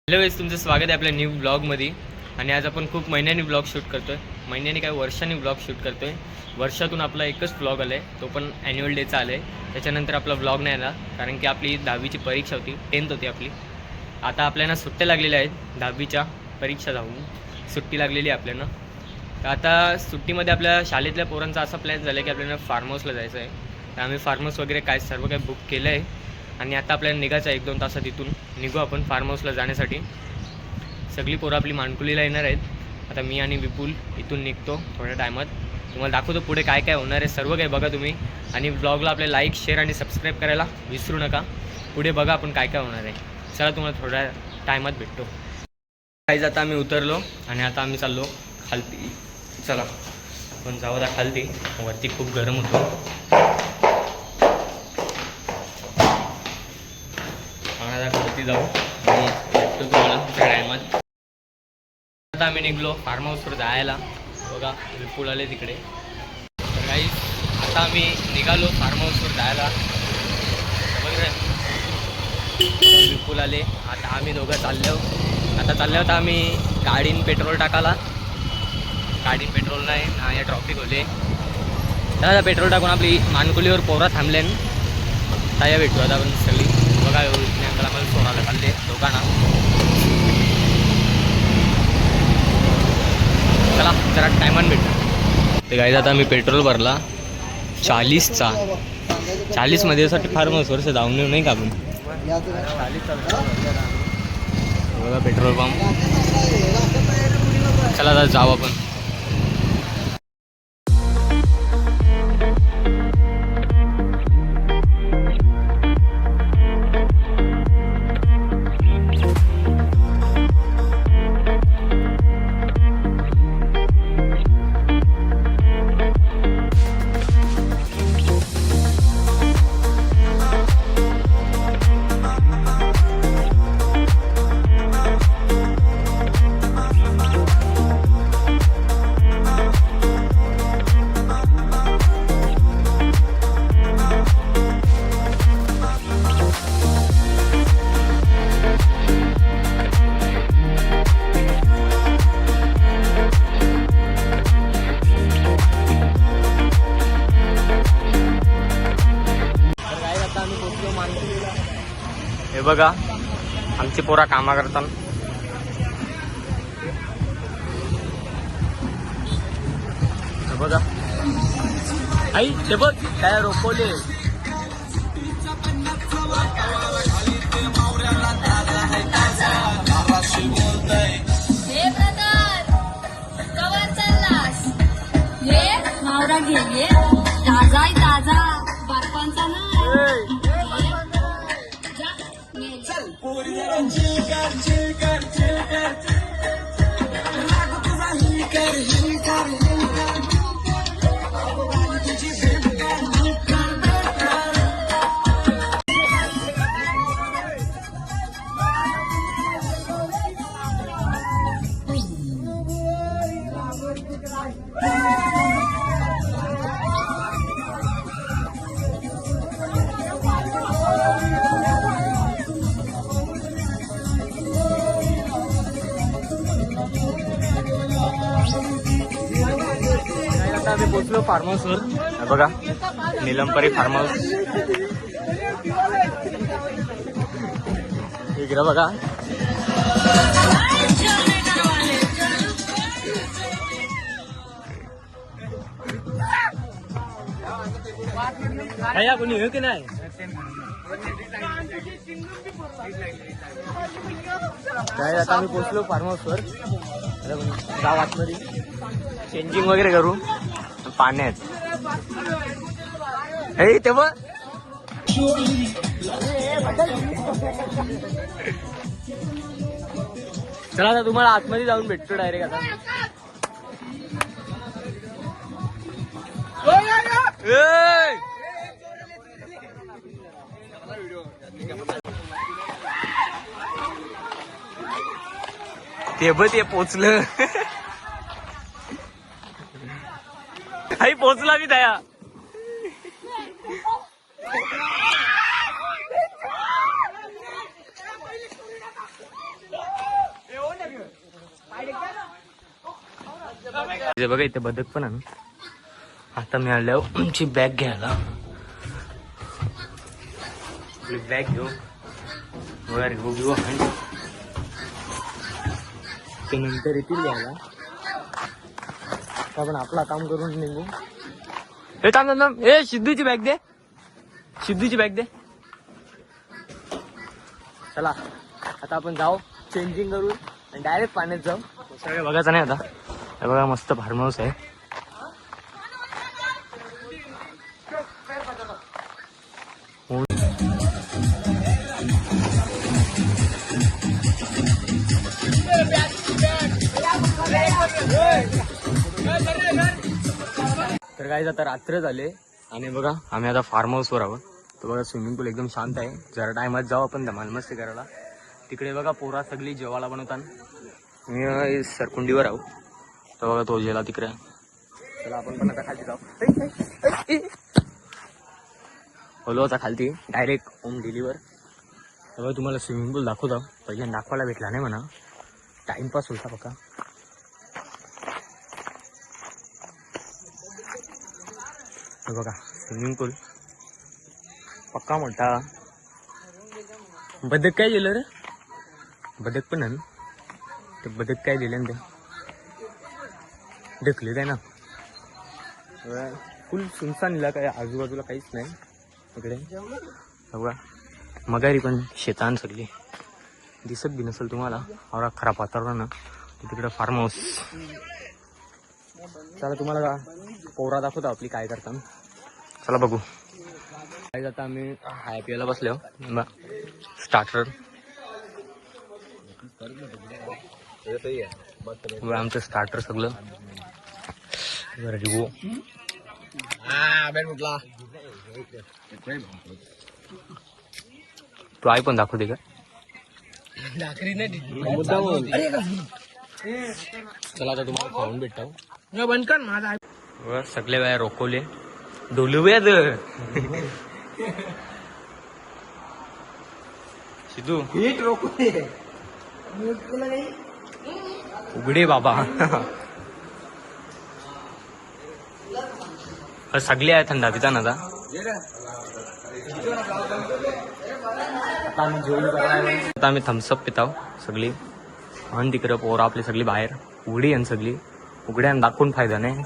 Hello guys, तुमचं स्वागत आहे आपल्या न्यू ब्लॉगमध्ये. आणि आज आपण खूप महिन्यांनी ब्लॉग शूट करतो आहे. महिन्यांनी काय वर्षांनी ब्लॉग शूट करतो आहे. वर्षातून आपला एकच ब्लॉग आला आहे, तो पण ॲन्युअल डेचा आला आहे. त्याच्यानंतर आपला ब्लॉग नाही आला कारण की आपली 10वीची परीक्षा होती, 10th होती आपली. आता आपल्याला सुट्ट्या लागलेल्या आहेत, 10वीच्या परीक्षा जाऊन सुट्टी लागलेली आहे आपल्याला. तर आता सुट्टीमध्ये आपल्या शाळेतल्या पोरांचा असा प्लॅन झाला आहे की आपल्याला फार्म हाऊसला जायचं आहे. तर आम्ही फार्म हाऊस वगैरे काय सर्व काही बुक केलं आहे आणि आता आपल्याला निघायचं आहे. 1-2 तासात इथून निघू आपण फार्म हाऊसला जाण्यासाठी. सगळी पोरं आपली मानकुलीला येणार आहेत. आता मी आणि विपुल इथून निघतो थोड्या टायमात. तुम्हाला दाखवतो पुढे काय काय होणार आहे, सर्व काही बघा तुम्ही. आणि ब्लॉगला आपले लाईक, शेअर आणि सबस्क्राईब करायला विसरू नका. पुढे बघा आपण काय काय होणार आहे. चला तुम्हाला थोड्या टायमात भेटतो. काहीच आता आम्ही उतरलो आणि आता आम्ही चाललो खालती. चला पण जाऊ द्या खालती, वरती खूप गरम होतो. खालती जाऊ आणि भेटतो तुम्हाला त्या टायमात. आता आम्ही निघलो फार्म हाऊसवर जायला. बघा विपुल आले तिकडे. तर गाईज आता आम्ही निघालो फार्म हाऊसवर जायला. बघा विपुल आले. आता आम्ही दोघं चाललो. आता चाललो होता आम्ही गाडीन पेट्रोल टाकायला. गाडीन पेट्रोल नाही ना, या ट्रॉफिक होले. तर पेट्रोल टाकून आपली मानकुलीवर पोरा थांबले. ताया भेटू आता आपण सगळी. बघा अंकल आम्हाला सोडायला चालले दोघांना. चला जरा टायमान भेटू. ते गाईज आता आम्ही पेट्रोल भरला 40चा. 40मध्ये साठी फार मस्त वर्ष जाऊन येऊ नाही का आपण. बघा पेट्रोल पंप. चला आता जाऊ आपण. हे बघा आमची पोरा कामा करतात. बघा आई ते बघ काय रोपवले. मावरा घे ताजा ताजा बापांचा ना. आम्ही पोचलो फार्म हाऊसवर. बघा निलंपरी फार्म हाऊस इकडं बघा. या कोणी हो की नाही. काय आता आम्ही पोचलो फार्म हाऊसवर. जाऊ आतमध्ये चेंजिंग वगैरे करू पाण्यात. हे ते बघ चला आता तुम्हाला आतमध्ये जाऊन भेटतो डायरेक्ट. आता ते बघ ते पोचलं. आई पोचला मी दया. इथे बघा इथे बदक पण आहे ना. आता मी आल्यावर आमची बॅग घ्यायला आपली बॅग घेऊ वर घेऊ ते नंतर येतील घ्यायला. आपण आपला काम करून निघू. हे थांब ए सिद्धूची बॅग दे. सिद्धूची बॅग दे. चला आता आपण जाऊ चेंजिंग करू आणि डायरेक्ट पाण्यात जाऊ. सगळे बघायचं नाही आता. हे बघा मस्त फार्म हाऊस आहे. तर काय आता रात्र झाले आणि बघा आम्ही आता फार्म हाऊस वर आहोत. तर बघा स्विमिंग पूल एकदम शांत आहे. जरा टायमात जाऊ आपण धमाल मस्ती करायला. तिकडे बघा पोरा सगळी जेवायला बनवतात. मी सरकुंडीवर आहो. तर बघा तो जेला तिकडे. चला आपण पण आता खालती जाऊ. बोलो आता खालती डायरेक्ट होम डिलिव्हर. बघा तुम्हाला स्विमिंग पूल दाखवतो. पहिल्या दाखवायला भेटला नाही म्हणा. टाइमपास होता बघा. बघा स्विमिंग पूल पक्का मोठा. बदक काय दिलं रे. बदक पण आहे ना. ते बदक काय दिले ना ते ढकले काय ना. फुल सुनसान इलाका काय आजूबाजूला काहीच नाही इकडे. बघा मगारी पण शेतान सगळी दिसत बी नसेल तुम्हाला. एवढा खराब वातावरण तिकडे फार्म हाऊस. चला तुम्हाला पोरा दाखवतो आपली काय करता. चला बघू. काय जाता आम्ही हाय पियाला बसलो. स्टार्टर आमचं स्टार्टर सगळं बरं. तू आई पण दाखवते का. चला आता तुम्हाला खाऊन भेटतो. बनकन माझा सगळे वेळा रोखवले डोलूयात. सिद्धू उघडे बाबा. सगळे आहे थंडा पिता ना. आता आम्ही जेवण करायला. आता आम्ही थम्सअप पिताव सगळी. आणि तिकडं पोरं आपली सगळी बाहेर उघडी आणि सगळी उघड्या दाखवून फायदा नाही.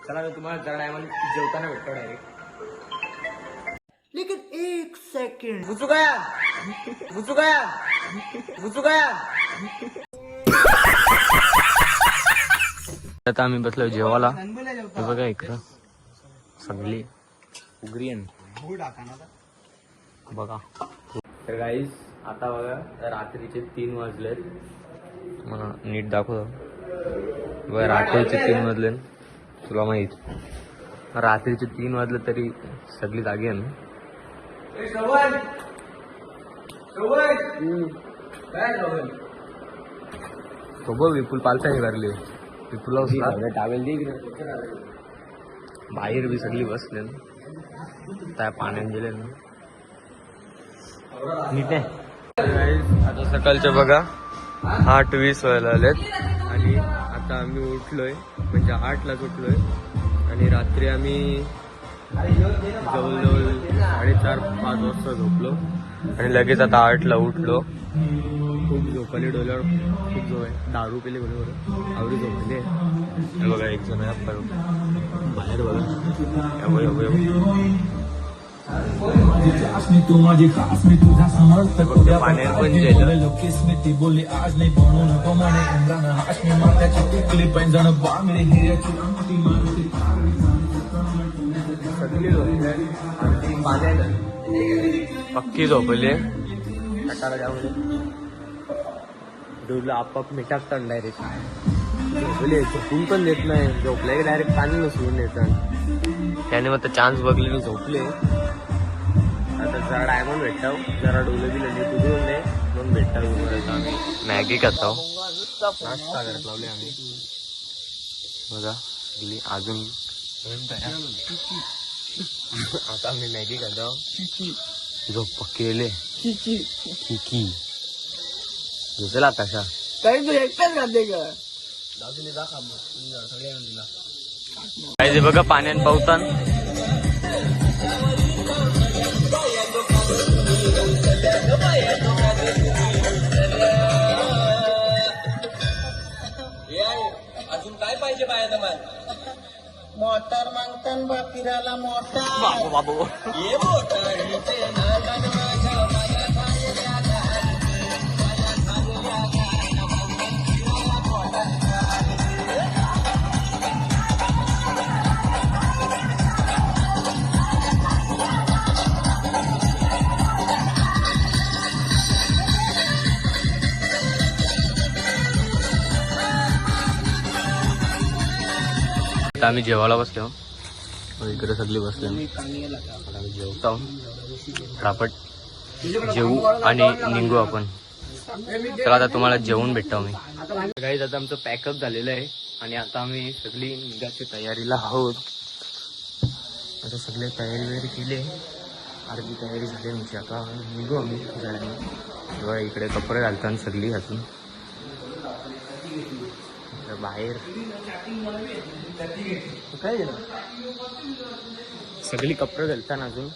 चला तुम्हाला जरा टायमाला जेवताना भेटतो डायरेक्ट. लेकिन एक सेकंड बुचू गया. आता आम्ही बसलो जेवायला. बघा इकडं सगळी उघडी बघा. तर गाईस आता बघा रात्रीचे 3 वाजले. मला नीट दाखवतो. बघा रात्रीचे 3 वाजले. तुला माहित रात्रीचे 3 वाजले तरी सगळी जागी आहे ना. तो बघ विपुल पालता हे भरले. विपुला टावेल दे. बाहेर बी सगळी बसले त्या पाण्यात गेले ना. नीट आहे. आता सकाळच्या बघा 8:20 व्हायला आलेत आणि आता आम्ही उठलोय म्हणजे 8लाच उठलोय. आणि रात्री आम्ही जवळजवळ 4:30-5 वाजता झोपलो आणि लगेच आता 8ला उठलो. खूप झोपली डोल्यावर खूप झोप आहे. दारू पिले बरोबर आवडी झोपले. बघा एक जण बाहेर बघा. पाण्यात पण पक्की झोपले. डोला आपाप मिटाकतात डायरेक्ट. झोपले झोपून पण देत नाही. झोपले डायरेक्ट पाणी नसवून देतात. त्याने मग चान्स बघले झोपले. आता जरा डायमंड भेटताव. जरा डोलं बिलं नीट उघडून दे मग भेटताव. आम्ही मॅगी खाताव. नाश्ता करत लावले आम्ही. बघा अजून आता आम्ही मॅगी खाताव. झोप पक्की झोपला तसा. तरी तू एकटाच खाते का? काय ते बघा पाण्यात पावतान अजून काय पाहिजे पाहिजे मोटर मागतान बा फिरायला मोटर बाबू बाबू ये मोटर आता आम्ही जेवायला बसलो. इकडे सगळी बसले. आम्ही जेवतो फटाफट जेवू आणि निघू आपण. तर आता तुम्हाला जेवून भेटतो आम्ही. गाईज आता आमचं पॅकअप झालेलं आहे आणि आता आम्ही सगळी निघायची तयारीला आहोत. आता सगळे तयारी वगैरे केली आहे. अर्धी तयारी झाली आमची. आता निघू आम्ही जायला. इकडे कपडे घालताना सगळी अजून बाहेर काय सगळी कपडे घालताना अजून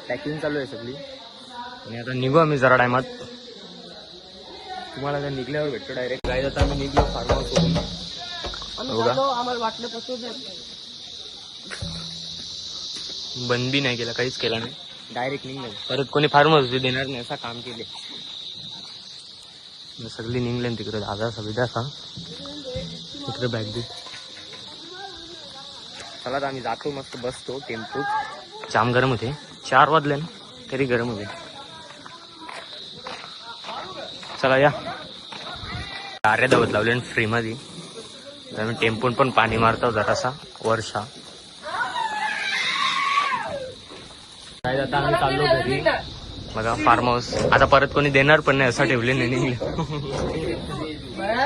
पॅकिंग चालू आहे सगळी. आणि आता निघू आम्ही जरा टायमात. तुम्हाला आता निघल्यावर भेटतो डायरेक्ट. काय आता आम्ही निघलो फार्म हाऊस करून. आम्हाला वाटलं बंद बी नाही केला, काहीच केला नाही. डायरेक्ट निघले. परत कोणी फार्म हाऊस देणार नाही असं काम केले. सगळी निघले तिकडे. दादा सगळी असा इकडे बॅग दे. चला आता आम्ही जातो. मस्त बसतो टेम्पोत. जाम गरम होते. 4 वाजले ना तरी गरम होते. चला या. कार्य धावत लावले फ्री मध्ये. आम्ही टेम्पोन पण पाणी मारतो जरासा वर्षा. काय आता आम्ही चाललो घरी. बघा फार्म हाऊस आता परत कोणी देणार पण नाही असं ठेवले नाही. निघले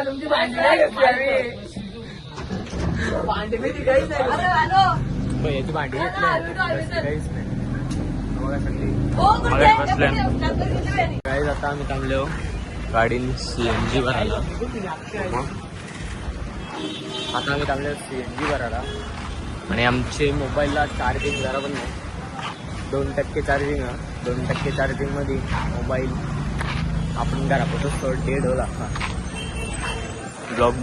तुमची भांडी याची भांडी काहीच नाही. काय आता आम्ही थांबलो गाडीने CNG भरायला. आता आम्ही थांबलो CNG भरायला. आणि आमचे मोबाईलला चार्जिंग जरा पण नाही. 2% चार्जिंग. 2% चार्जिंग मध्ये मोबाईल आपण घरापासून डेड होला. ब्लॉग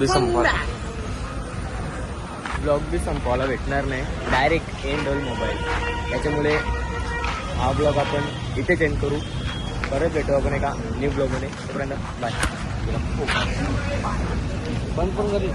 बी संपवायला भेटणार नाही. डायरेक्ट एंड होईल मोबाईल. त्याच्यामुळे हा ब्लॉग आपण इथेच एंड करू. परत भेटू आपण एका न्यू ब्लॉगमध्ये. तोपर्यंत बाय. बंद पण करू.